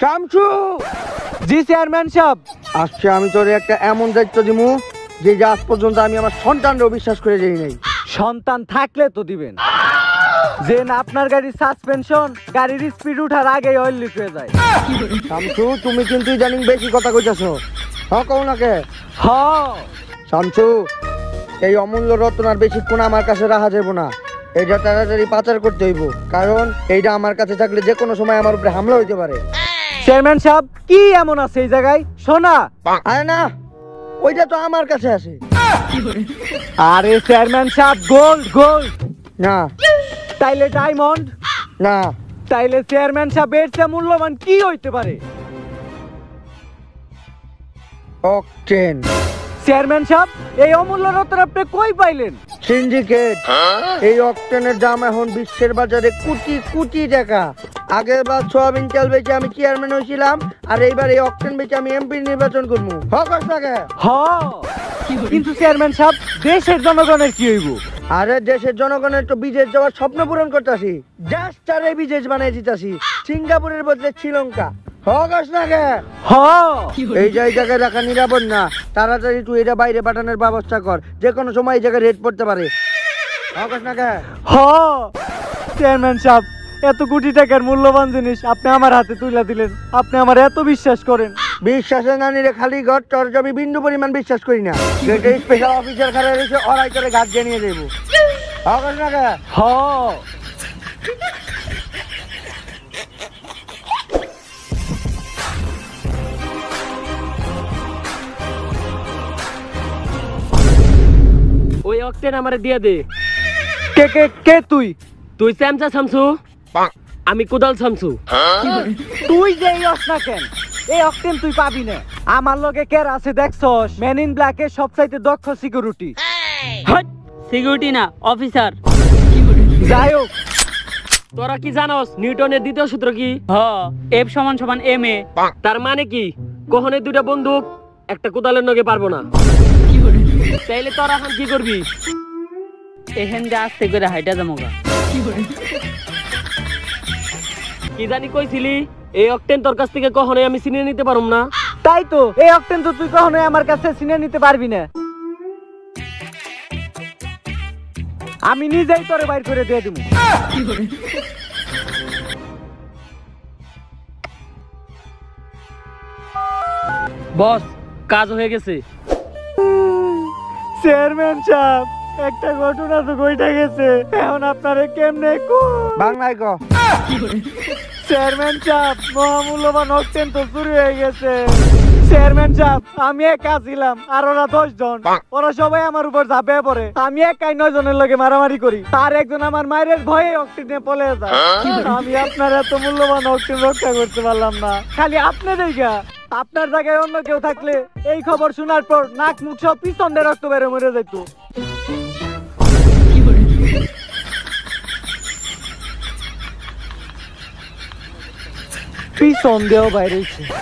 শামসু। জি chairman সাহেব। আজকে আমি তোরে একটা এমন দায়িত্ব দিমু যে আজ পর্যন্ত আমি আমার সন্তানকেও বিশ্বাস করে যাই নাই। সন্তান থাকলে তো দিবেন। যে না আপনার গাড়ির সাসপেনশন গাড়ির স্পিড উঠার আগে অয়েল লিক হয়ে যায়। শামসু তুমি কিন্তু ইদানিং বেশি কথা কইতাছো। কও না কে? হ শামসু, এই অমূল্য রত্ন আর বেশিক্ষণ আমার কাছে রাখা যাবে না। এইটা তাড়াতাড়ি পাচার করতে হইব, কারণ এইটা আমার কাছে থাকলে যে কোনো সময় আমার উপরে হামলা হইতে পারে। চেয়ারম্যান সাহেব কি এমন আছে এই জায়গায়? সোনা? আরে না, ওইটা তো আমার কাছে আছে। আরে চেয়ারম্যান সাহেব গোল্ড গোল্ড। না। তাইলে ডায়মন্ড? না। তাইলে চেয়ারম্যান সাহেব এর চেয়ে মূল্যবান কি হইতে পারে? অকটেন। চেয়ারম্যান সাহেব এই অমূল্য রত্ন আপনি কই পাইলেন? সিন্ডিকেট। এই অকটেনের দাম এখন বিশ্বের বাজারে কোটি কোটি টাকা। আগের বার সোয়াবিন তেল বেচে আমি চেয়ারম্যান হয়েছিলাম, আর এইবার এই অকটেন বেচে আমি এমপি নির্বাচন করবো। কিন্তু চেয়ারম্যান সাহেব দেশের জনগণের কি হইব? আরে দেশের জনগণের তো বিদেশ যাওয়ার স্বপ্ন পূরণ করতেছি। জাস্ট আরে বিদেশ বানিয়ে দিতেছি, সিঙ্গাপুরের বদলে শ্রীলঙ্কা। এই জায়গায় রাখা নিরাপদ না। তাড়াতাড়ি তুই এটা বাইরে পাঠানোর ব্যবস্থা কর, যে কোনো সময় এই জায়গায় রেড পড়তে পারে। চেয়ারম্যান সাহেব এত কোটি টাকার মূল্যবান জিনিস আপনি আমার হাতে তুলে দিলেন, আপনি আমার এত বিশ্বাস করেন। বিশ্বাসে না নিলে খালি ঘর তোর জমি বিন্দু পরিমাণ বিশ্বাস করি না। স্পেশাল অফিসার খারাপ রয়েছে, ওরাই করে ঘাট জানিয়ে দেবো। ওই অক্টেন আমারে দিয়ে দে। কে কে কে তুই? তুই স্যামসা শামসু, আমি কুদাল শামসু। তুই যে ইয়স না কেন, এই অক্টেন তুই পাবি না। আমার লগে কের আছে দেখছস? ম্যান ইন ব্ল্যাকের সবচাইতে দক্ষ সিকিউরিটি। হট, সিকিউরিটি না অফিসার। যাই হোক, তোরা কি জানোস নিউটনের দ্বিতীয় সূত্র কি? এফ সমান সমান এম এ। তার মানে কি কখনোই দুটা বন্দুক একটা কোদালের নগে পারবো না। তাইলে তোরা এখন কি করবি? এখান দিয়ে আস্তে করে হাইটা যামোগা। কি জানি কইছিলি এই অক্টেন তোর কাছ থেকে কখনোই আমি চিনে নিতে পারুম না। তাই তো এই অক্টেন তো তুই কখনোই আমার কাছে চিনে নিতে পারবি না। আমি নিজেই তোরে বাইর করে দিয়ে দিব। বস কাজ হয়ে গেছে। চেয়ারম্যান সাহেব একটা ঘটনা তো ঘটে গেছে, এখন আপনারে কেমনে বাংলায় কো। চেয়ারম্যান সাহেব মহামূল্যবান অক্টেন তো চুরি হয়ে গেছে। চেয়ারম্যান সাহেব আমি একা ছিলাম আর ওরা 10 জন, ওরা সবাই আমার উপর ঝাঁপিয়ে পড়ে। আমি একাই 9 জনের লগে মারামারি করি, আর একজন আমার মায়ের ভয়ে অক্টেন নিয়ে পলে যায়। আমি আপনার এত মূল্যবান অক্টেন রক্ষা করতে পারলাম না, খালি আপনি দেখা। আপনার জায়গায় অন্য কেউ থাকলে এই খবর শোনার পর নাক মুখ সব পিছন দিয়ে রক্ত বেড়ে মরে যেত। পিছন দিয়েও বাইরেছে।